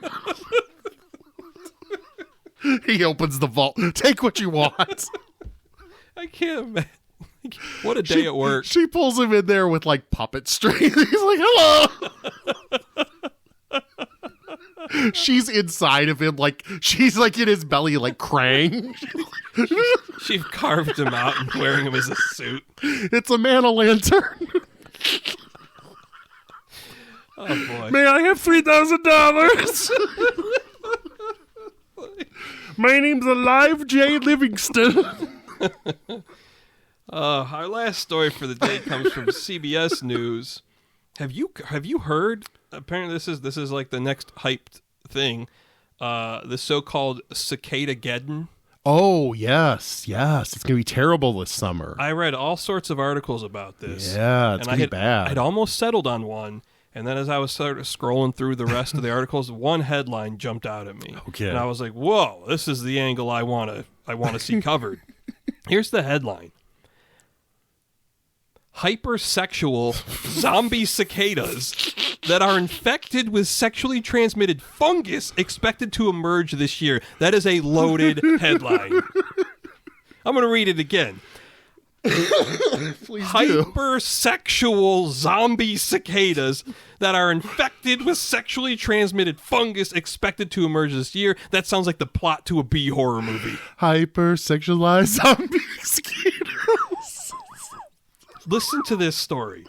He opens the vault. Take what you want. I can't imagine. What a day at work. She pulls him in there with like puppet strings. He's like, "Hello." She's inside of him, like she's like in his belly, like Krang. She carved him out and wearing him as a suit. It's a man-o'-lantern. Oh boy. May I have $3,000? My name's Alive J. Livingston. Our last story for the day comes from CBS News. Have you heard? Apparently, this is like the next hyped thing. The so-called cicada-geddon. Oh yes. It's gonna be terrible this summer. I read all sorts of articles about this. Yeah, it's gonna be bad. I'd almost settled on one. And then as I was sort of scrolling through the rest of the articles, one headline jumped out at me. Okay. And I was like, whoa, this is the angle I want to see covered. Here's the headline. Hypersexual zombie cicadas that are infected with sexually transmitted fungus expected to emerge this year. That is a loaded headline. I'm going to read it again. Hypersexual zombie cicadas that are infected with sexually transmitted fungus expected to emerge this year. That sounds like the plot to a B horror movie. Hypersexualized zombie cicadas. Listen to this story.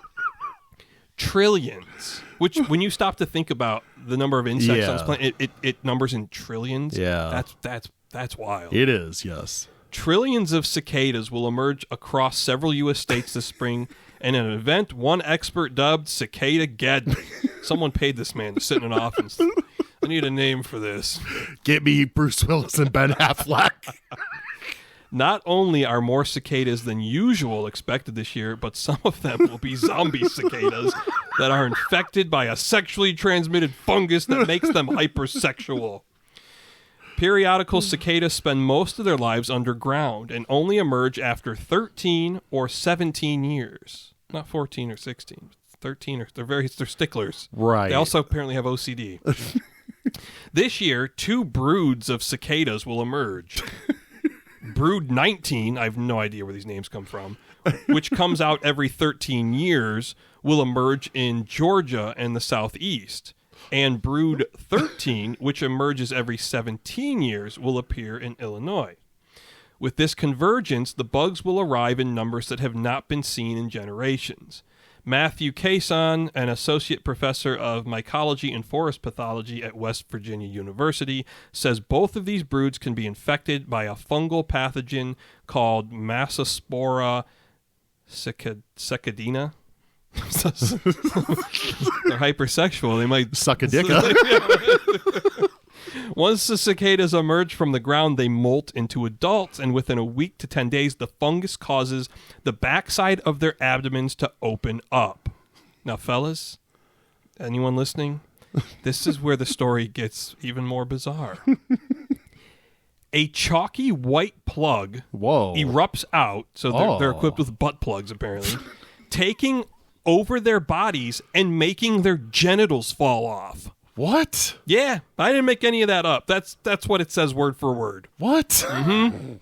Trillions, which when you stop to think about the number of insects on this planet, it numbers in trillions. Yeah, that's wild. It is, yes. Trillions of cicadas will emerge across several U.S. states this spring in an event one expert dubbed cicada-geddon. Someone paid this man to sit in an office. I need a name for this. Get me Bruce Willis and Ben Affleck. Not only are more cicadas than usual expected this year, but some of them will be zombie cicadas that are infected by a sexually transmitted fungus that makes them hypersexual. Periodical cicadas spend most of their lives underground and only emerge after 13 or 17 years. Not 14 or 16. 13 they're sticklers. Right. They also apparently have OCD. This year, 2 broods of cicadas will emerge. Brood 19, I have no idea where these names come from, which comes out every 13 years, will emerge in Georgia and the southeast. And Brood 13, which emerges every 17 years, will appear in Illinois. With this convergence, the bugs will arrive in numbers that have not been seen in generations. Matthew Cason, an associate professor of mycology and forest pathology at West Virginia University, says both of these broods can be infected by a fungal pathogen called Massospora cicada-geddon. They're hypersexual. They might suck a dick. Once the cicadas emerge from the ground, they molt into adults, and within a week to 10 days, the fungus causes the backside of their abdomens to open up. Now, fellas, anyone listening? This is where the story gets even more bizarre. A chalky white plug erupts out, so they're equipped with butt plugs, apparently, taking over their bodies and making their genitals fall off. What? Yeah, I didn't make any of that up. That's what it says word for word. What? Mm-hmm.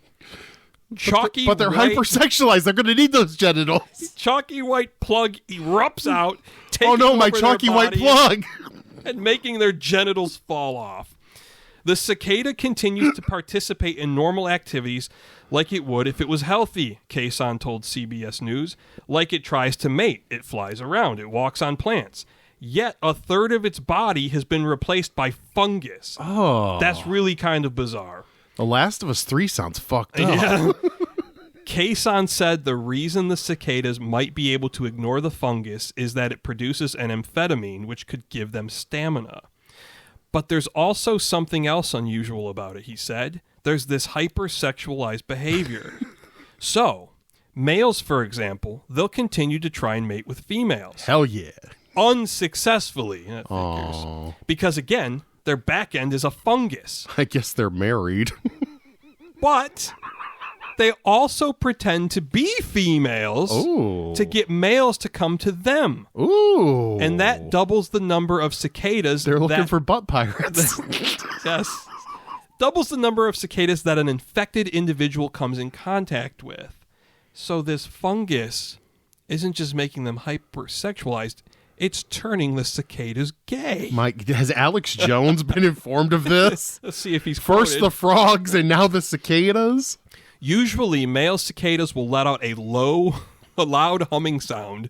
Chalky but they're hypersexualized. They're going to need those genitals. Chalky white plug erupts out. Oh no, my chalky white plug. And making their genitals fall off. The cicada continues to participate in normal activities like it would if it was healthy, Cason told CBS News. Like it tries to mate. It flies around. It walks on plants. Yet a third of its body has been replaced by fungus. Oh. That's really kind of bizarre. The Last of Us 3 sounds fucked up. Yeah. Cason said the reason the cicadas might be able to ignore the fungus is that it produces an amphetamine which could give them stamina. But there's also something else unusual about it, he said. There's this hypersexualized behavior. So, males, for example, they'll continue to try and mate with females. Hell yeah. Unsuccessfully, that figures. Because, again, their back end is a fungus. I guess they're married. But they also pretend to be females to get males to come to them. Ooh. And that doubles the number of cicadas. They're looking for butt pirates. Yes. Doubles the number of cicadas that an infected individual comes in contact with. So this fungus isn't just making them hypersexualized. It's turning the cicadas gay. Mike, has Alex Jones been informed of this? Let's see if he's First quoted. the frogs and now the cicadas? Usually, male cicadas will let out a loud humming sound.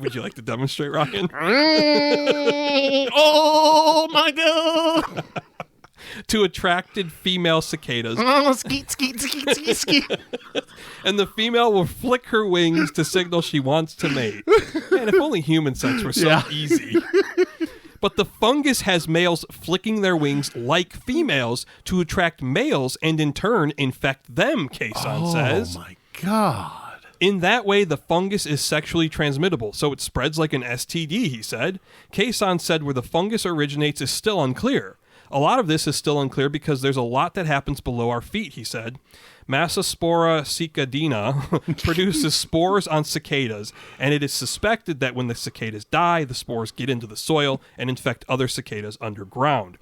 Would you like to demonstrate, Ryan? Oh, my God. To attracted female cicadas. Oh, skeet, skeet, skeet, skeet, skeet. And the female will flick her wings to signal she wants to mate. Man, if only human sex were so easy. But the fungus has males flicking their wings like females to attract males and in turn infect them, Cason says. Oh, my God. In that way, the fungus is sexually transmittable, so it spreads like an STD, he said. Cason said where the fungus originates is still unclear. A lot of this is still unclear because there's a lot that happens below our feet, he said. Massospora cicada produces spores on cicadas, and it is suspected that when the cicadas die, the spores get into the soil and infect other cicadas underground.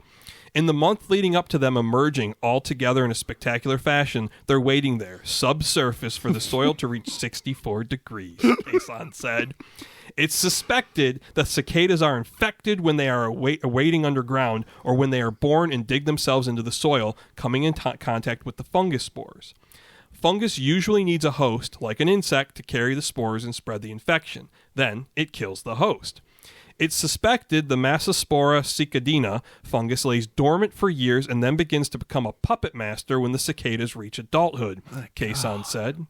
In the month leading up to them emerging all together in a spectacular fashion, they're waiting there, subsurface, for the soil to reach 64 degrees, Cason said. It's suspected that cicadas are infected when they are awaiting underground or when they are born and dig themselves into the soil, coming in contact with the fungus spores. Fungus usually needs a host, like an insect, to carry the spores and spread the infection. Then it kills the host. It's suspected the Massospora cicada fungus lays dormant for years and then begins to become a puppet master when the cicadas reach adulthood, Cason said.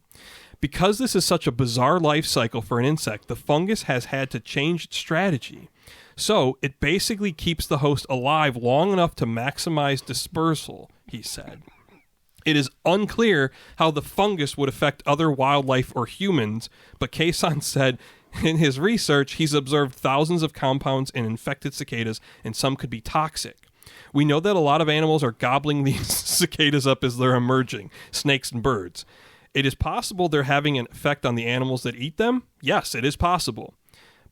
Because this is such a bizarre life cycle for an insect, the fungus has had to change its strategy. So it basically keeps the host alive long enough to maximize dispersal, he said. It is unclear how the fungus would affect other wildlife or humans, but Cason said in his research he's observed thousands of compounds in infected cicadas, and some could be toxic. We know that a lot of animals are gobbling these cicadas up as they're emerging, snakes and birds. It is possible they're having an effect on the animals that eat them? Yes, it is possible.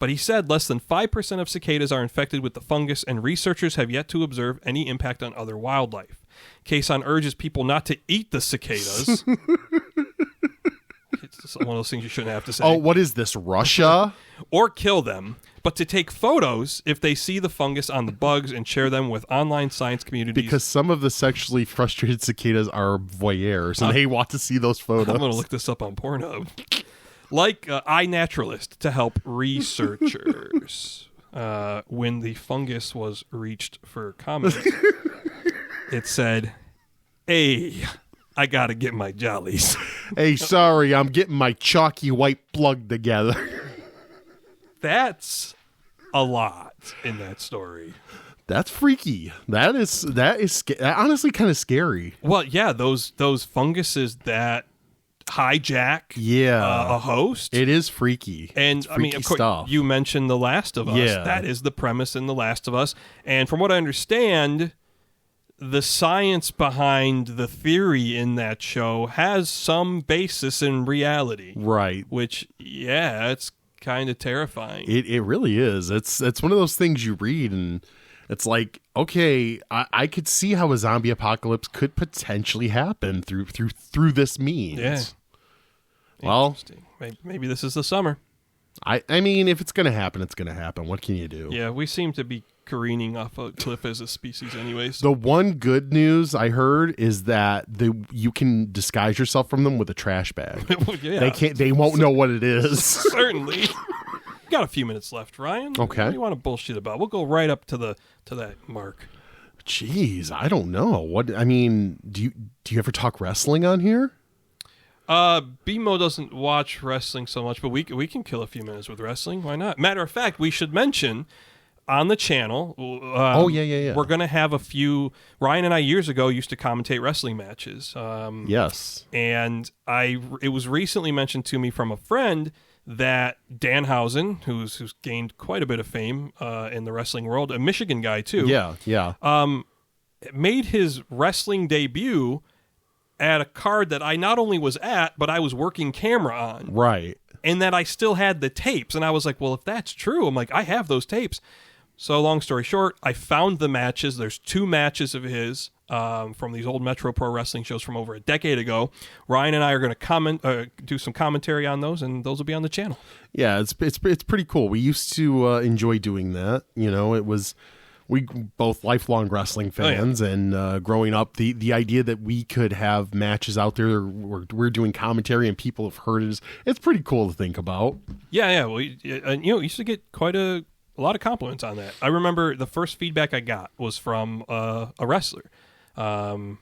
But he said less than 5% of cicadas are infected with the fungus, and researchers have yet to observe any impact on other wildlife. Quezon urges people not to eat the cicadas. It's one of those things you shouldn't have to say. Oh, what is this, Russia? Or kill them, but to take photos if they see the fungus on the bugs and share them with online science communities. Because some of the sexually frustrated cicadas are voyeurs, and they want to see those photos. I'm going to look this up on Pornhub. Like iNaturalist to help researchers. When the fungus was reached for comment, it said, "Hey, I got to get my jollies." Hey, sorry, I'm getting my chalky white plug together. That's a lot in that story. That's freaky. That is honestly kind of scary. Well, yeah, those funguses that hijack a host. It is freaky. And I mean, of course, stuff. You mentioned The Last of Us. Yeah. That is the premise in The Last of Us. And from what I understand, the science behind the theory in that show has some basis in reality. Right. Which, yeah, it's kind of terrifying. It really is. It's one of those things you read and it's like, okay, I could see how a zombie apocalypse could potentially happen through this means. Yeah. Well, maybe this is the summer. I mean, if it's going to happen, it's going to happen. What can you do? Yeah, we seem to be careening off a cliff as a species anyways. The one good news I heard is that you can disguise yourself from them with a trash bag. Yeah. They won't know what it is. Certainly. Got a few minutes left, Ryan. Okay. What do you want to bullshit about? We'll go right up to that mark. Jeez, I don't know. What I mean, do you ever talk wrestling on here? BMO doesn't watch wrestling so much, but we can kill a few minutes with wrestling. Why not? Matter of fact, we should mention on the channel. Yeah. We're gonna have a few. Ryan and I years ago used to commentate wrestling matches. Yes. And it was recently mentioned to me from a friend that Danhausen, who's gained quite a bit of fame in the wrestling world, a Michigan guy too. Yeah. Made his wrestling debut at a card that I not only was at, but I was working camera on. Right. And that I still had the tapes. And I was like, well, if that's true, I'm like, I have those tapes. So long story short, I found the matches. There's 2 matches of his from these old Metro Pro Wrestling shows from over a decade ago. Ryan and I are going to do some commentary on those, and those will be on the channel. Yeah, it's pretty cool. We used to enjoy doing that. You know, we both lifelong wrestling fans, and growing up, the idea that we could have matches out there where we're doing commentary and people have heard it it's pretty cool to think about. Yeah. Well, we used to get quite a lot of compliments on that. I remember the first feedback I got was from a wrestler, and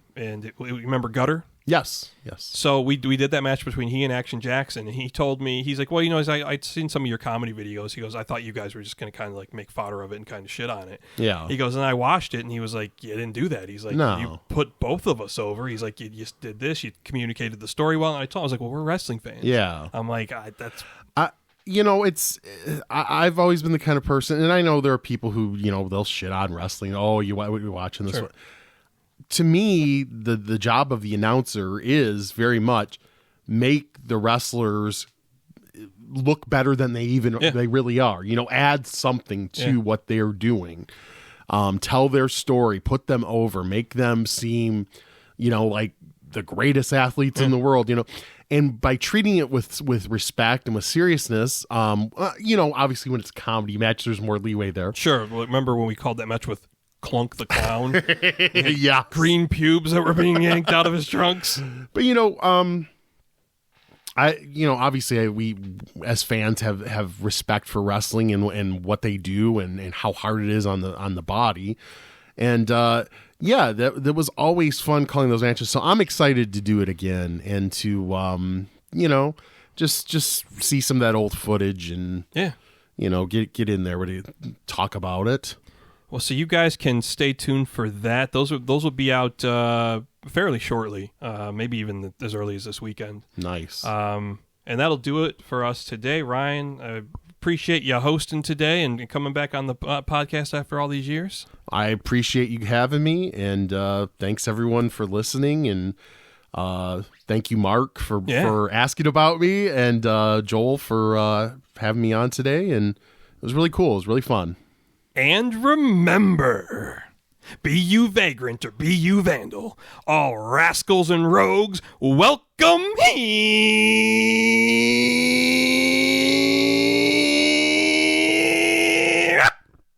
remember Gutter? Yes. So we did that match between he and Action Jackson, and he told me, he's like, well, I'd seen some of your comedy videos. He goes, I thought you guys were just going to kind of like make fodder of it and kind of shit on it. Yeah. He goes, and I watched it, and he was like, you didn't do that. He's like, no. You put both of us over. He's like, you just did this. You communicated the story well. And I was like, well, we're wrestling fans. Yeah. I'm like, that's... I've always been the kind of person, and I know there are people who, they'll shit on wrestling. Oh, you're watching this one. To me, the job of the announcer is very much make the wrestlers look better than they really are. Add something to what they're doing. Tell their story, put them over, make them seem, like the greatest athletes in the world. And by treating it with respect and with seriousness, obviously when it's a comedy match, there's more leeway there. Sure. Well, remember when we called that match with Clunk the Clown? Yeah. Green pubes that were being yanked out of his trunks. But, obviously we as fans have respect for wrestling and what they do and how hard it is on the body. And, that was always fun calling those matches. So I'm excited to do it again and to, just see some of that old footage and, get in there to talk about it. Well, so you guys can stay tuned for that. Those will be out fairly shortly, maybe even as early as this weekend. Nice. And that'll do it for us today. Ryan, I appreciate you hosting today and coming back on the podcast after all these years. I appreciate you having me, and thanks everyone for listening, and thank you, Mark, for asking about me, and Joel for having me on today, and It was really cool. It was really fun. And remember, be you vagrant or be you vandal, all rascals and rogues, welcome here.